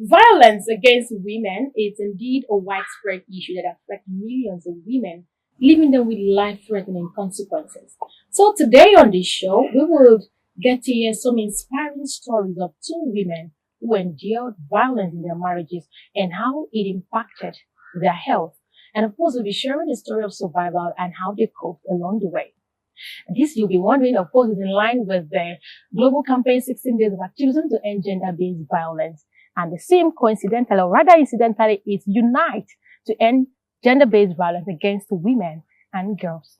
Violence against women is indeed a widespread issue that affects millions of women, leaving them with life-threatening consequences. So today on this show, we will get to hear some inspiring stories of two women who endured violence in their marriages and how it impacted their health. And of course, we'll be sharing the story of survival and how they coped along the way. This, you'll be wondering, of course, is in line with the global campaign 16 Days of Activism to End Gender-Based Violence. And the same coincidentally, or rather incidentally, is Unite to End Gender-Based Violence against women and girls.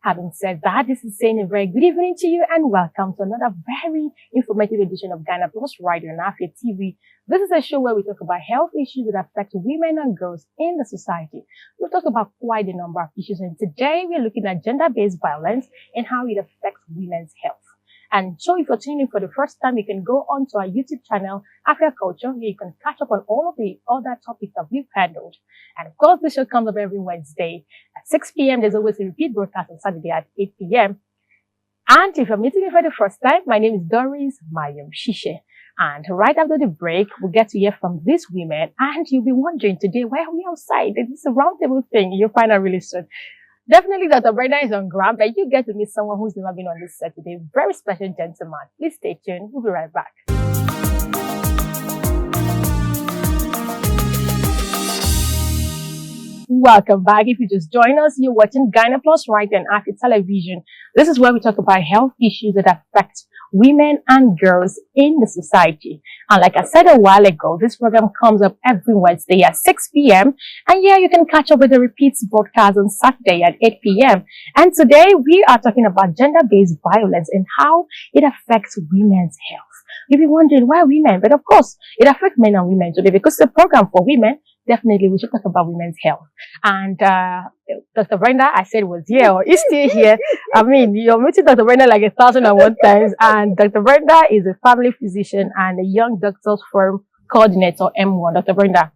Having said that, this is saying a very good evening to you and welcome to another very informative edition of Ghana Plus Radio and Afia TV. This is a show where we talk about health issues that affect women and girls in the society. We'll talk about quite a number of issues, and today we're looking at gender-based violence and how it affects women's health. And so if you're tuning in for the first time, you can go on to our YouTube channel, Afia Culture, where you can catch up on all of the other topics that we've handled. And of course, this show comes up every Wednesday at 6 p.m. There's always a repeat broadcast on Saturday at 8 p.m. And if you're meeting me for the first time, my name is Doris Mayum Shishe. And right after the break, we'll get to hear from these women. And you'll be wondering today, why are we outside? This is a roundtable thing. You'll find out really soon. Definitely Dr. Brenda is on ground, but you get to meet someone who's never been on this set today. Very special gentleman. Please stay tuned. We'll be right back. Welcome back. If you just join us, you're watching Ghana Plus right and After Television. This is where we talk about health issues that affect women and girls in the society. And like I said a while ago, this program comes up every Wednesday at 6 p.m. And yeah, you can catch up with the repeats broadcast on Saturday at 8 p.m. And today we are talking about gender-based violence and how it affects women's health. You'll be wondering, why women? But of course, it affects men and women today because it's a program for women. Definitely, we should talk about women's health. And Dr. Brenda, I said, was here or is still here. I mean, you're meeting Dr. Brenda like 1,001 times. And Dr. Brenda is a family physician and a young doctors firm coordinator, M1. Dr. Brenda,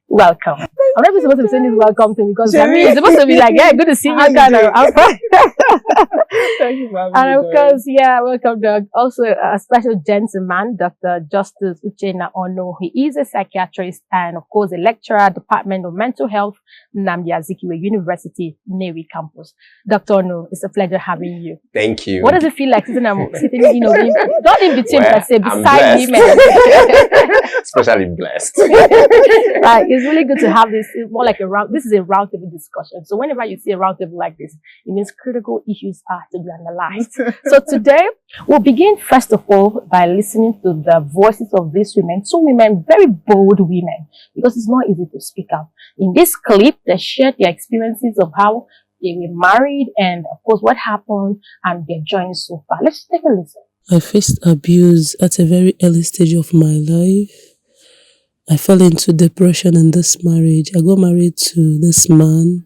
welcome. I'm not supposed to be saying this welcome to me because I mean, it's supposed to be like, yeah, good to see you. Kind of. Thank you for having me. And of course, yeah, welcome, Doc. Also, a special gentleman, Dr. Justus Uchenna Onu. He is a psychiatrist and, of course, a lecturer at Department of Mental Health, Nnamdi Azikiwe University, Nnewi Campus. Dr. Onu, it's a pleasure having you. Thank you. What does it feel like sitting, not in between, per se, beside women? Especially blessed. Right, it's really good to have this. It's more like this is a roundtable discussion. So whenever you see a roundtable like this, it means critical issues are to be analyzed. So today, we'll begin first of all by listening to the voices of these women, two women, very bold women, because it's not easy to speak out. In this clip, they shared their experiences of how they were married and, of course, what happened and their journey so far. Let's take a listen. I faced abuse at a very early stage of my life. I fell into depression in this marriage. I got married to this man,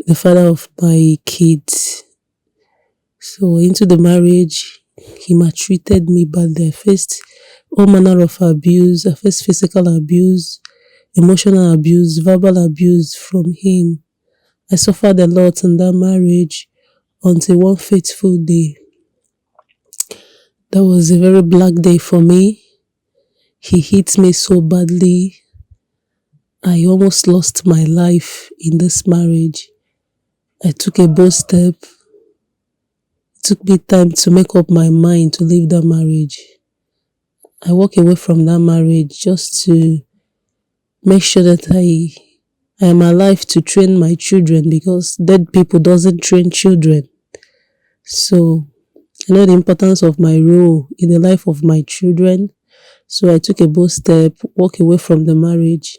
the father of my kids. So into the marriage, he maltreated me badly. I faced all manner of abuse. I faced physical abuse, emotional abuse, verbal abuse from him. I suffered a lot in that marriage until one fateful day. That was a very black day for me. He hit me so badly. I almost lost my life in this marriage. I took a bold step. It took me time to make up my mind to leave that marriage. I walked away from that marriage just to make sure that I am alive to train my children, because dead people doesn't train children. So I know the importance of my role in the life of my children. So I took a bold step, walked away from the marriage.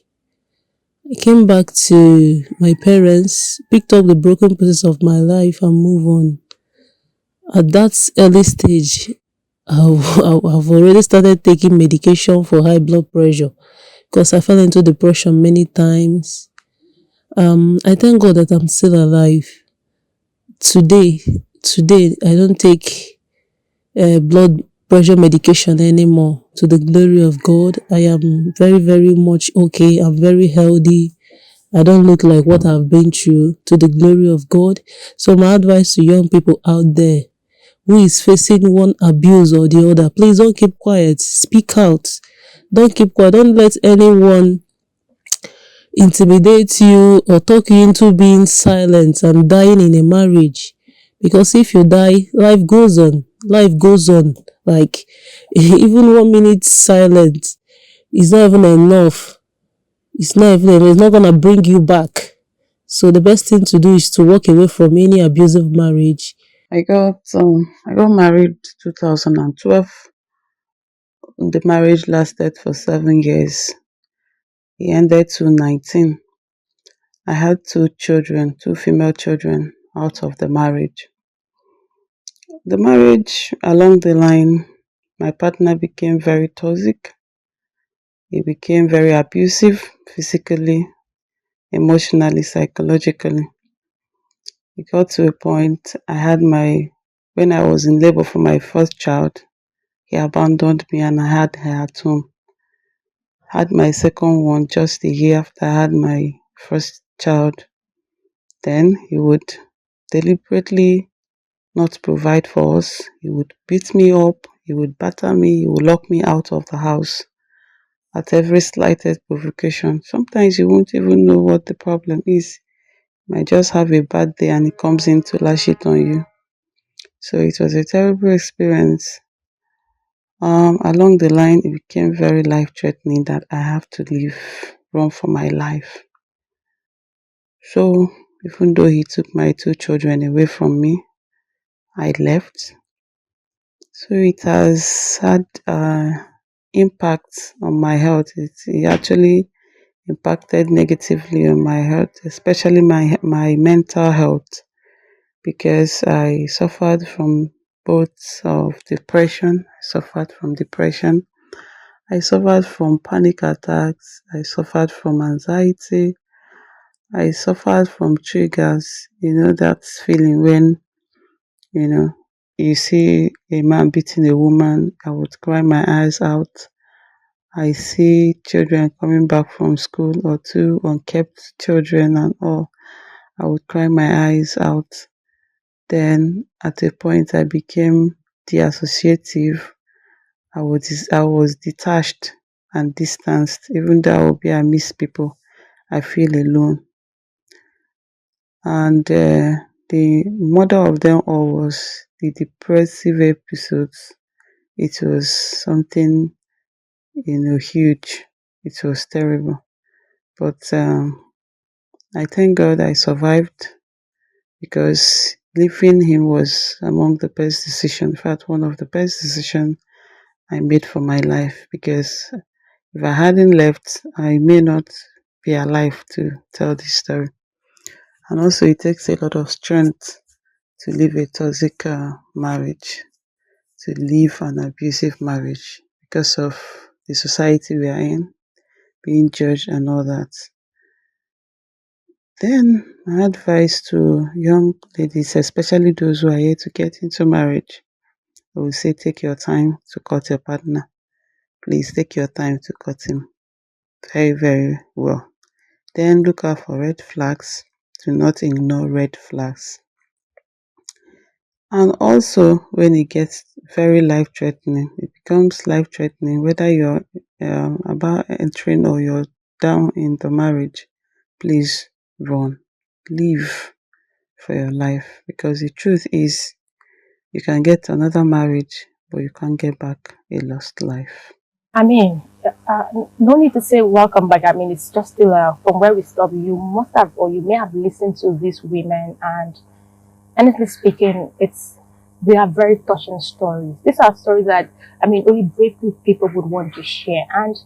I came back to my parents, picked up the broken pieces of my life and moved on. At that early stage, I've already started taking medication for high blood pressure because I fell into depression many times. I thank God that I'm still alive. Today, I don't take blood pressure medication anymore. To the glory of God, I am very, very much okay. I'm very healthy. I don't look like what I've been through, to the glory of God. So my advice to young people out there who is facing one abuse or the other, please don't keep quiet. Speak out. Don't keep quiet. Don't let anyone intimidate you or talk you into being silent and dying in a marriage. Because if you die, life goes on. Life goes on. Like, even 1 minute silence is not even enough. It's not gonna bring you back. So the best thing to do is to walk away from any abusive marriage. I got married 2012. The marriage lasted for 7 years. It ended to 19. I had two children, two female children out of the marriage. The marriage, along the line, my partner became very toxic. He became very abusive physically, emotionally, psychologically. It got to a point when I was in labor for my first child, he abandoned me and I had her at home. Had my second one just a year after I had my first child. Then he would deliberately not provide for us. He would beat me up, he would batter me, he would lock me out of the house at every slightest provocation. Sometimes you won't even know what the problem is. You might just have a bad day and he comes in to lash it on you. So it was a terrible experience. Along the line, it became very life-threatening that I have to leave, run for my life. So even though he took my two children away from me, I left. So it has had impact on my health. It actually impacted negatively on my health, especially my mental health, because I suffered from depression. I suffered from panic attacks. I suffered from anxiety. I suffered from triggers. That feeling when, you know, you see a man beating a woman, I would cry my eyes out. I see children coming back from school or two unkept children and all, I would cry my eyes out. Then at a point I became deassociative. I was detached and distanced. Even though I would be I miss people, I feel alone. And the mother of them all was the depressive episodes. It was something, huge. It was terrible. But I thank God I survived, because leaving him was among the best decisions. In fact, one of the best decisions I made for my life, because if I hadn't left, I may not be alive to tell this story. And also, it takes a lot of strength to leave a toxic marriage, to leave an abusive marriage, because of the society we are in, being judged and all that. Then, my advice to young ladies, especially those who are here to get into marriage, I will say take your time to cut your partner. Please take your time to cut him very, very well. Then look out for red flags. Do not ignore red flags. And also, when it gets very life-threatening, it becomes life-threatening, whether you're about entering or you're down in the marriage, please run. Leave for your life. Because the truth is, you can get another marriage, but you can't get back a lost life. I mean, no need to say welcome back. I mean, it's just still from where we stopped. You must have, or you may have listened to these women, and honestly speaking, they are very touching stories. These are stories that, I mean, only brave people would want to share. And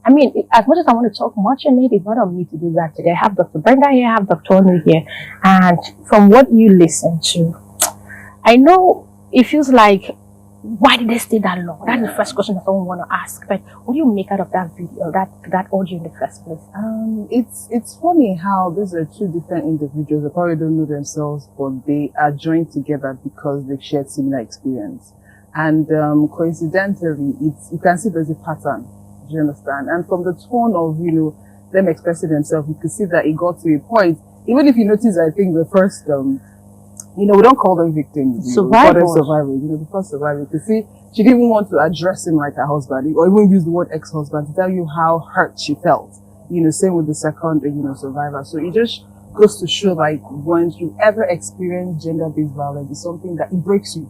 I mean, as much as I want to talk much on it, it's not on me to do that today. I have Dr. Brenda here, I have Dr. Onu here, and from what you listen to, I know it feels like, why did they stay that long? That's the first question that someone want to ask. Like, what do you make out of that video, that audio in the first place? It's funny how these are two different individuals. They probably don't know themselves, but they are joined together because they've shared similar experience. And coincidentally, you can see there's a pattern. Do you understand? And from the tone of them expressing themselves, you can see that it got to a point. Even if you notice, I think the we don't call them victims. Survivors. We call them survivors. Because survivors. You see, she didn't even want to address him like her husband, or even use the word ex-husband to tell you how hurt she felt. Same with the second, survivor. So it just goes to show, like, when you ever experience gender-based violence, it's something that it breaks you.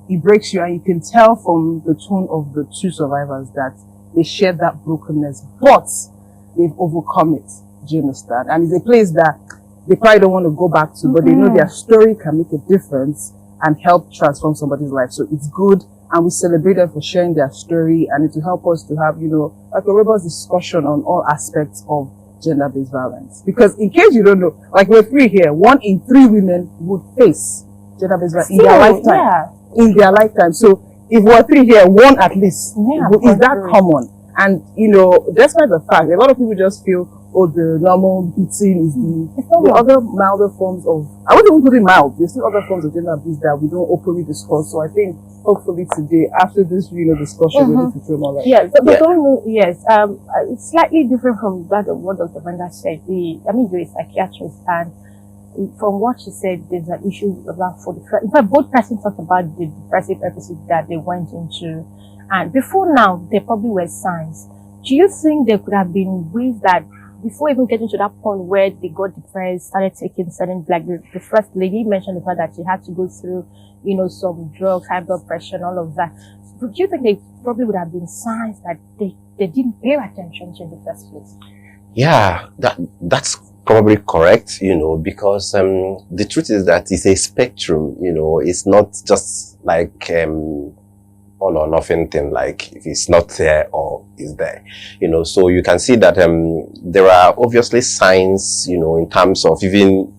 It breaks you, and you can tell from the tone of the two survivors that they share that brokenness, but they've overcome it. Do you understand? And it's a place that they probably don't want to go back to, but they know their story can make a difference and help transform somebody's life. So it's good, and we celebrate them for sharing their story, and it will help us to have, like a robust discussion on all aspects of gender-based violence. Because in case you don't know, like we're 3 here, 1 in 3 women would face gender-based violence in their lifetime. Yeah. In their lifetime. So if we're 3 here, 1 at least is that common. And despite the fact, a lot of people just feel, the normal beating is the other milder forms of, I wouldn't even put it mild, there's still other forms of gender abuse that we don't openly discuss. So I think hopefully today, after this discussion, we'll be able to throw more light. Yes, but it's slightly different from that of what Dr. Brenda said. You're a psychiatrist, and from what she said, there's an issue around in fact, both persons talked about the depressive episode that they went into, and before now, there probably were signs. Do you think there could have been ways that, before even getting to that point where they got depressed, started taking certain, like the first lady mentioned the fact that she had to go through, some drugs, high blood pressure, and all of that. Do you think they probably would have been signs that they didn't pay attention to in the first place? Yeah, that's probably correct, because the truth is that it's a spectrum, it's not just like all or nothing thing, like if it's not there or it's there, so you can see that there are obviously signs, in terms of even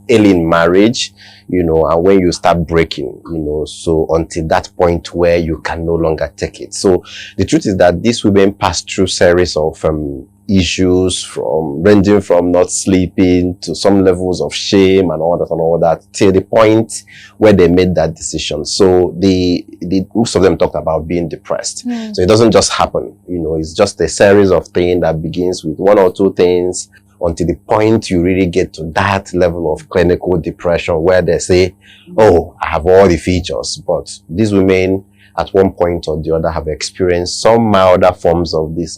early in marriage, and when you start breaking, so until that point where you can no longer take it. So the truth is that these women pass through series of issues, from ranging from not sleeping to some levels of shame and all that till the point where they made that decision. So most of them talked about being depressed. So it doesn't just happen, it's just a series of things that begins with 1 or 2 things until the point you really get to that level of clinical depression where they say, oh, I have all the features. But these women at one point or the other have experienced some milder forms of these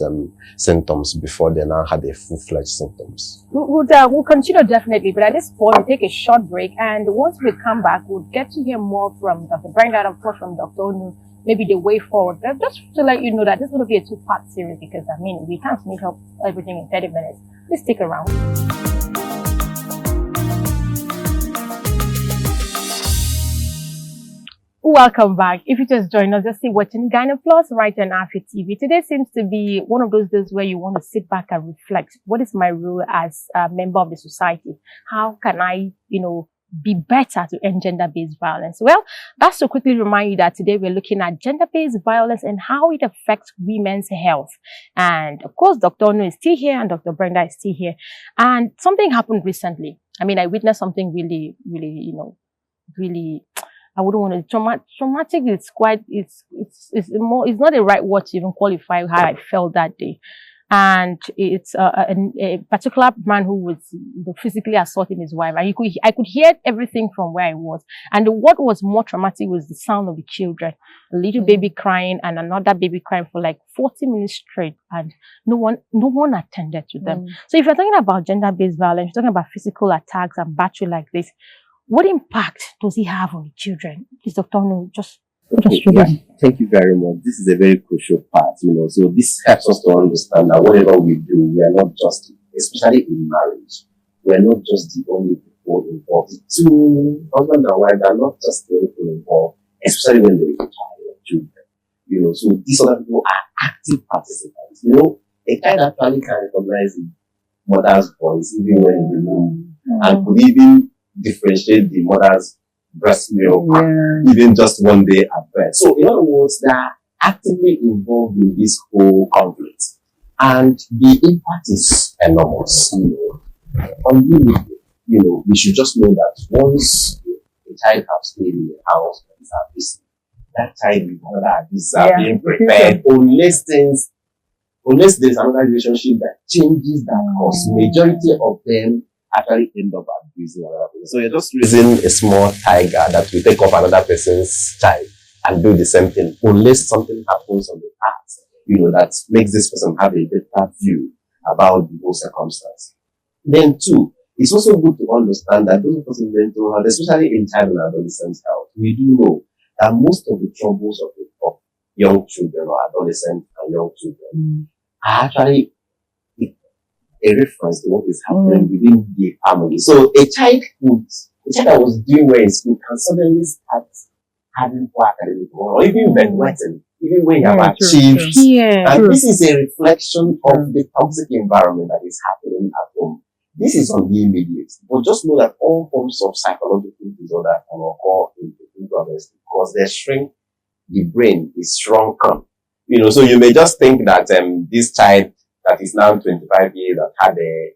symptoms before they now had a full-fledged symptoms. We'll continue definitely, but at this point we'll take a short break, and once we come back we'll get to hear more from Dr. Brenda and of course from Dr. Onu, maybe the way forward. But just to let you know that this is going to be a 2-part series, because we can't make up everything in 30 minutes. Please stick around. Welcome back. If you just joined us, just see watching Ghana Plus right on Afri TV. Today seems to be one of those days where you want to sit back and reflect. What is my role as a member of the society? How can I, be better to end gender-based violence? Well, that's to quickly remind you that today we're looking at gender-based violence and how it affects women's health. And of course, Dr. Onu is still here and Dr. Brenda is still here. And something happened recently. I witnessed something really, really, I wouldn't want to, traumatic. It's not the right word to even qualify how I felt that day. And it's a particular man who was physically assaulting his wife. And I could hear everything from where I was. And what was more traumatic was the sound of the children. A little baby crying and another baby crying for like 40 minutes straight. And no one attended to them. So if you're talking about gender-based violence, you're talking about physical attacks and battery like this, what impact does it have on the children? Is Dr. Onu just yeah, thank you very much. This is a very crucial part, so this helps us to understand that whatever we do, we are not just, especially in marriage, we are not just the only people involved. The two husband and wife are not just the only people involved, especially when there is a child or children. So these other people are active participants. A child actually can recognize the mother's voice even when in the room, and could even differentiate the mother's breast milk, even just one day at birth. So in other words, they are actively involved in this whole conflict. And the impact is enormous, On you, we should just know that once a child has stayed in the house and is abused, that child will not abuse are being prepared unless there's another relationship that changes that course. Majority of them actually end up abusing another person. So you're just raising a small tiger that will take up another person's child and do the same thing, unless something happens on the past, that makes this person have a better view about the whole circumstance. Then two, it's also good to understand that those of us in mental health, especially in child and adolescent health, we do know that most of the troubles of young children or adolescents and young children are actually a reference to what is happening within the family. So a child that was doing well in school can suddenly start having poor academic or even bedwetting, even when you have achieved. And this is a reflection of the toxic environment that is happening at home. This is on the immediate, but just know that all forms of psychological disorder can occur in adolescence because they shrink the brain is shrunken. So you may just think that this child that is now 25 years that had a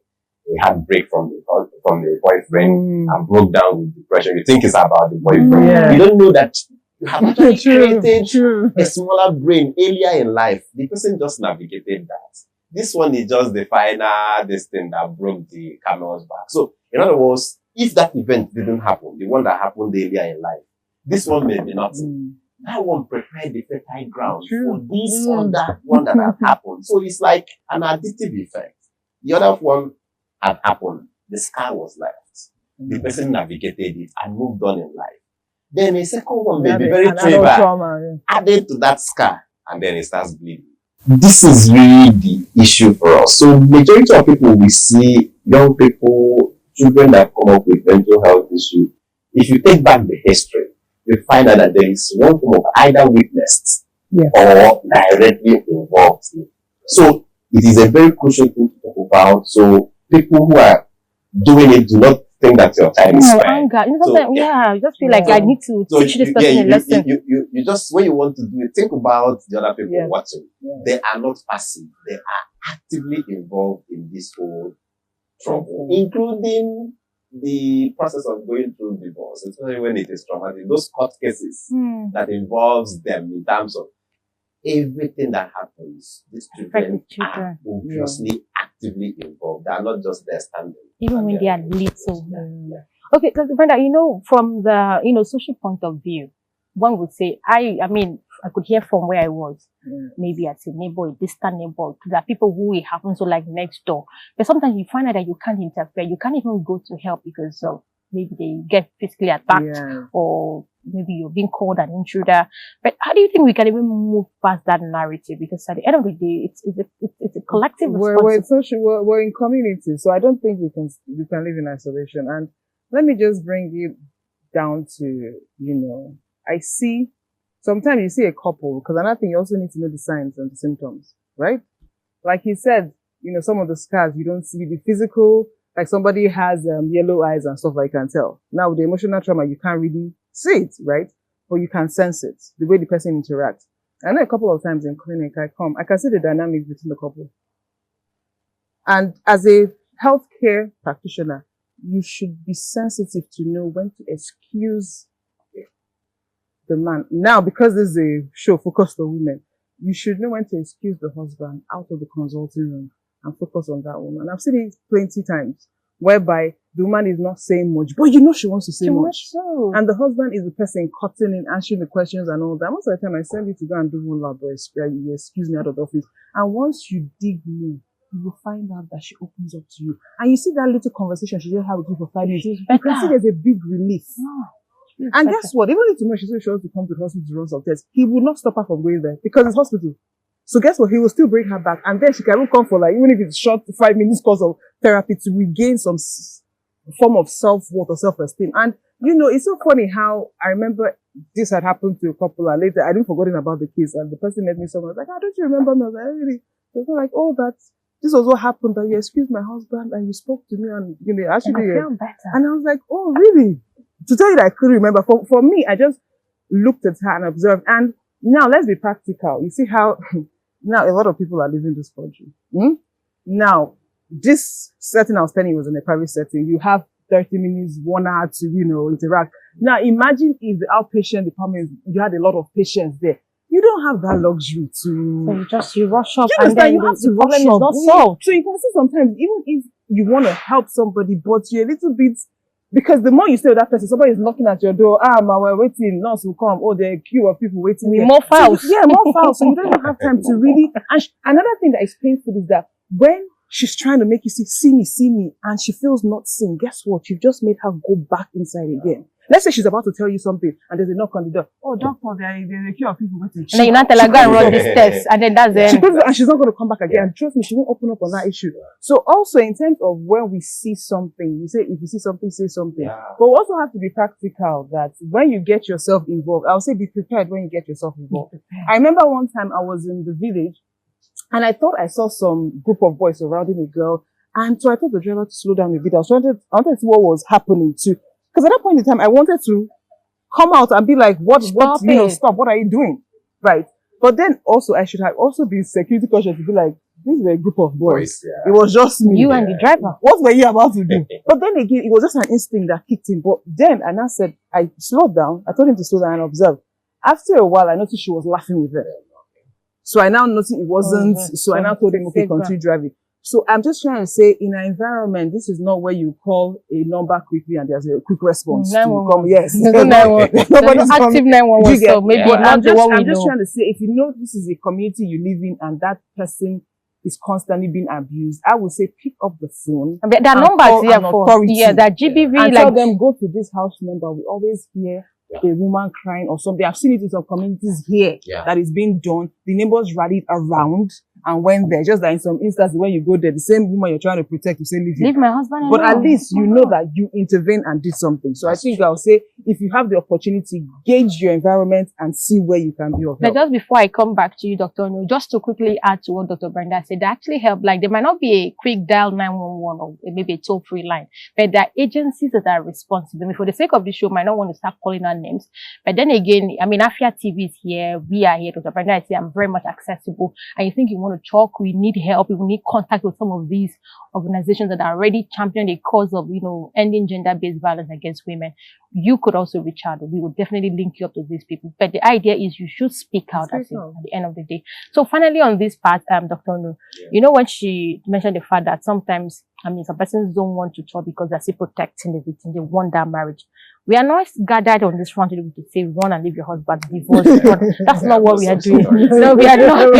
heartbreak from the boyfriend and broke down with depression. You think it's about the boyfriend. Yeah. You don't know that you have actually created a smaller brain earlier in life. The person just navigated that. This one is just the final thing that broke the camel's back. So, in other words, if that event didn't happen, the one that happened earlier in life, this one may be nothing. That one prepared the fertile ground for this or that one that had happened. So it's like an additive effect. The other one had happened. The scar was left. The person navigated it and moved on in life. Then a second one may be very trivial, added to that scar, and then it starts bleeding. This is really the issue for us. So majority of people we see, young people, children that come up with mental health issues, if you take back the history, you find out that there is one form of either witnessed or directly involved in. So it is a very crucial thing to talk about. So people who are doing it do not think that your time is spent. Anger. You just feel like I need to teach this person a lesson. You just, when you want to do it, think about the other people watching. They are not passive. They are actively involved in this whole trouble, including the process of going through divorce, especially when it is traumatic. Those court cases that involves them in terms of everything that happens, these children are obviously actively involved. They are not just there standing. Even when they are little. Okay, because Brenda, from the social point of view, one would say, I could hear from where I was, maybe as a neighbor, a distant neighbor. There are people who it happens to like next door. But sometimes you find out that you can't interfere. You can't even go to help because maybe they get physically attacked or maybe you're being called an intruder. But how do you think we can even move past that narrative? Because at the end of the day, it's a collective responsibility. We're in community, so I don't think we can live in isolation. And let me just bring it down to, sometimes you see a couple, because another thing, you also need to know the signs and the symptoms, right? Like he said, some of the scars, you don't see the physical, like somebody has yellow eyes and stuff like you can tell. Now with the emotional trauma, you can't really see it, right? But you can sense it, the way the person interacts. I know a couple of times in clinic, I can see the dynamics between the couple. And as a healthcare practitioner, you should be sensitive to know when to excuse the man. Now, because this is a show focused on women, you should know when to excuse the husband out of the consulting room and focus on that woman. I've seen it plenty times, whereby the woman is not saying much, but she wants to say much. So. And the husband is the person cutting in, answering the questions and all that. Most of the time, I send you to go and do one lab, or you excuse me out of the office. And once you dig more, you will find out that she opens up to you. And you see that little conversation she just had with you for 5 minutes. You can see there's a big relief. And guess what? Even if tomorrow she says she wants to come to the hospital to run some tests, he will not stop her from going there because it's hospital. So guess what? He will still bring her back, and then she can even come for even if it's short 5 minutes course of therapy to regain some form of self-worth or self-esteem. And it's so funny how I remember this had happened to a couple, and later I didn't forgotten about the case, and the person met me someone was like, don't you remember me? I was like, really? So it was like, this was what happened, that you excused my husband and you spoke to me, and actually I feel better. And I was like, oh really? To tell you that I couldn't remember, for me, I just looked at her and observed. And now let's be practical. You see how now a lot of people are leaving this country. Now, this setting I was telling you was in a private setting. You have 30 minutes, 1 hour to, interact. Now, imagine if the outpatient department, you had a lot of patients there. You don't have that luxury to... So you rush up and then you have to the problem rush is up. not solved. So you can see sometimes, even if you want to help somebody, but you're a little bit, because the more you stay with that person, somebody is knocking at your door. Ma, we're waiting. Nurse will come. Oh, there are a queue of people waiting. More files. So, more files. So you don't even have time to really. And another thing that is painful is that when she's trying to make you see me, and she feels not seen, guess what? You've just made her go back inside again. Let's say she's about to tell you something, and there's a knock on the door. Oh, doctor, there's a queue of people waiting. And then you not tell her, go and run this test, and then that's it. And she's not going to come back again. And trust me, she won't open up on that issue. So also in terms of when we see something, you say, if you see something, say something. Yeah. But we also have to be practical that when you get yourself involved, I would say be prepared when you get yourself involved. I remember one time I was in the village, and I thought I saw some group of boys surrounding a girl. And so I told the driver to slow down a bit. I wanted to see what was happening too. Because at that point in time, I wanted to come out and be like, stop, what are you doing? Right. But then also, I should have also been security cautious to be like, this is a group of boys. It was just me. You and the driver. What were you about to do? But then again, it was just an instinct that kicked in. But then, and I said, I slowed down. I told him to slow down and observe. After a while, I noticed she was laughing with them. So I now noticed it wasn't. So I now told him, okay, continue driving. So I'm just trying to say, in our environment, this is not where you call a number quickly and there's a quick response to come. Yes. Nobody's active 911, so maybe I'm just trying to say, if you know this is a community you live in and that person is constantly being abused, I would say pick up the phone. There are numbers here for that GBV. And tell them, go to this house number. We always hear a woman crying or something. I've seen it in some communities here that is being done. The neighbors rallied around and went there. Just like in some instances, when you go there, the same woman you're trying to protect, you say, leave my husband But alone. at least you know that you intervened and did something. So I think I'll say, if you have the opportunity, gauge your environment and see where you can be of help. But just before I come back to you, Dr. Onu, just to quickly add to what Dr. Brenda said, they actually help. Like, there might not be a quick dial 911 or maybe a toll-free line, but there are agencies that are responsible. I mean, for the sake of the show, I might not want to start calling out names. But then again, I mean, Afia TV is here. We are here. Dr. Brenda is here. I'm very much accessible. And you think you want to talk, we need help. We need contact with some of these organizations that are already championing the cause of, ending gender-based violence against women. You could also reach out. We will definitely link you up to these people. But the idea is you should speak out at the end of the day. So finally on this part, Dr. Onu, when she mentioned the fact that sometimes, some persons don't want to talk because they're still protecting the victim. They want that marriage. We are not gathered on this front to say, run and leave your husband, divorce. That's not what we are doing. No, we are not.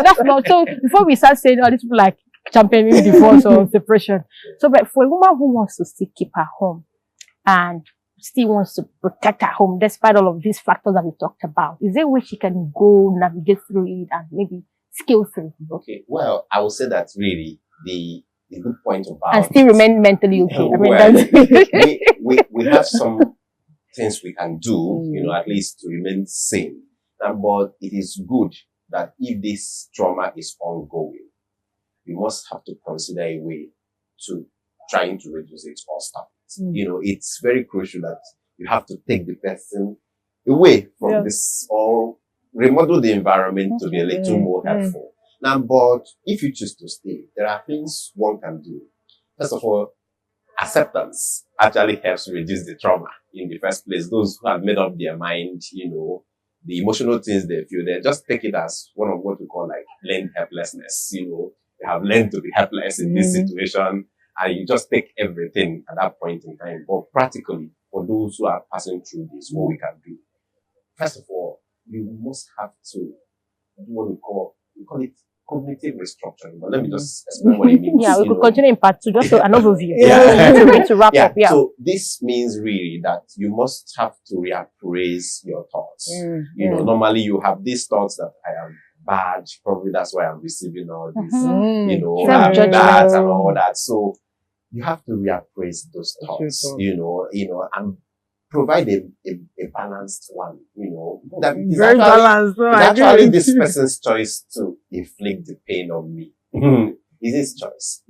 That's not. So before we start saying, these people like championing divorce or separation. So, but for a woman who wants to still keep her home and still wants to protect her home, despite all of these factors that we talked about, is there a way she can go navigate through it and maybe scale through? Okay, well, I would say that really the good point about and still remain mentally okay. We have some things we can do, at least to remain sane. But it is good that if this trauma is ongoing, you must have to consider a way to trying to reduce it or stop it. It's very crucial that you have to take the person away from this or remodel the environment to be a little more helpful. Now, but if you choose to stay, there are things one can do. First of all, acceptance actually helps reduce the trauma in the first place. Those who have made up their mind, the emotional things they feel, they just take it as one of what we call like learned helplessness. You have learned to be helpless in this situation, and you just take everything at that point in time. But practically, for those who are passing through this, what we can do, first of all, you must have to do what we call it cognitive restructuring. But let me just explain what it means. We could continue in part 2, just an overview. To wrap up. So this means really that you must have to reappraise your thoughts. Normally you have these thoughts that I am bad, probably that's why I'm receiving all this, I'm that and all that. So you have to reappraise those thoughts, and provide a balanced one, that is very balanced. It's actually this person's choice to inflict the pain on me. It's his choice,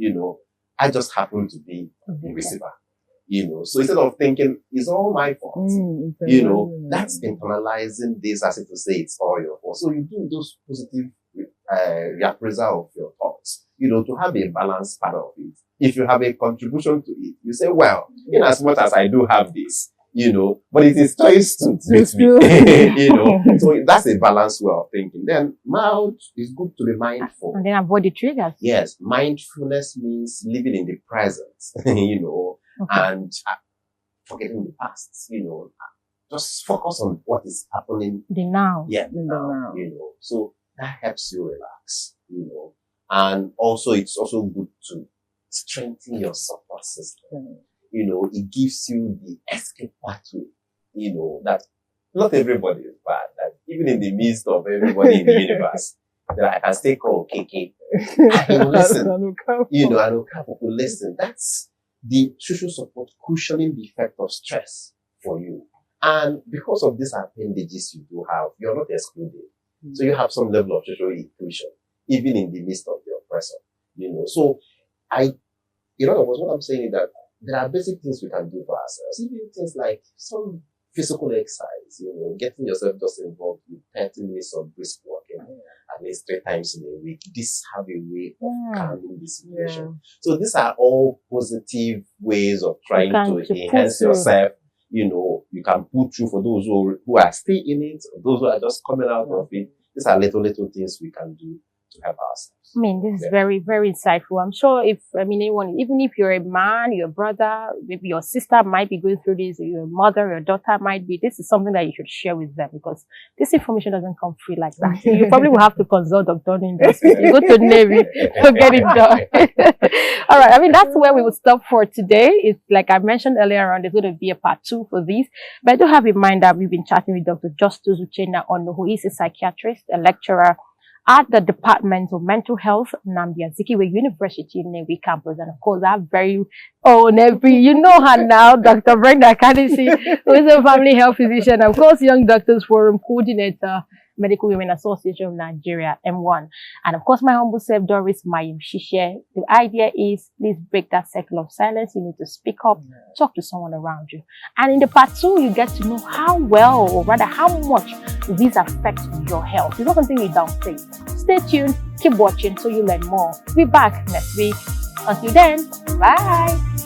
I just happen to be the receiver, so instead of thinking it's all my fault, that's internalizing this as if to say it's all your fault. So you do those positive reappraisal of your thoughts, to have a balanced part of it. If you have a contribution to it, you say, well, in as much as I do have this, you know, but it is choice to meet me, you know. So that's a balanced way of thinking. Then mild is good to be mindful. And then avoid the triggers. Yes, mindfulness means living in the present, you know, and forgetting the past, you know. Just focus on what is happening. The now. Yeah, the now, you know. So that helps you relax, you know. And also, it's also good to strengthen your support system. You know, it gives you the escape pathway, you know, that not everybody is bad. That even in the midst of everybody in the universe, that I can stay called KK. I will listen. You know, I will listen. That's the social support cushioning the effect of stress for you. And because of these appendages you do have, you're not excluded. So you have some level of social inclusion, even in the midst of the oppressor, you know. So in other words, what I'm saying is that there are basic things we can do for ourselves. Even things like some physical exercise, you know, getting yourself just involved with 30 minutes of brisk walking at least 3 times in a week. This have a way of calming the situation. So these are all positive ways of trying to enhance yourself. You know, you can put through for those who are still in it, or those who are just coming out of it. These are little things we can do to help ourselves. I mean, this is very, very insightful. I'm sure anyone, even if you're a man, your brother, maybe your sister might be going through this, or your mother, your daughter might be, this is something that you should share with them, because this information doesn't come free like that. You probably will have to consult Dr. Onu in the hospital. You go to Nnewi to get it done. All right. I mean, that's where we will stop for today. It's like I mentioned earlier on, there's going to be a part 2 for this. But I do have in mind that we've been chatting with Dr. Justus Uchenna Onu, who is a psychiatrist, a lecturer at the Department of Mental Health, Nnamdi Azikiwe University, Nnewi Campus. And of course, our very own you know her now, Dr. Brenda Akanisi, who is a family health physician, of course, Young Doctors Forum coordinator, Medical Women Association of Nigeria, M1. And of course, my humble self, Doris Mayim Shishe. The idea is, please break that cycle of silence. You need to speak up, talk to someone around you. And in the part 2, you get to know how well, or rather how much these affect your health. It's not something you downplay. Stay tuned, keep watching so you learn more. We'll be back next week. Until then, bye.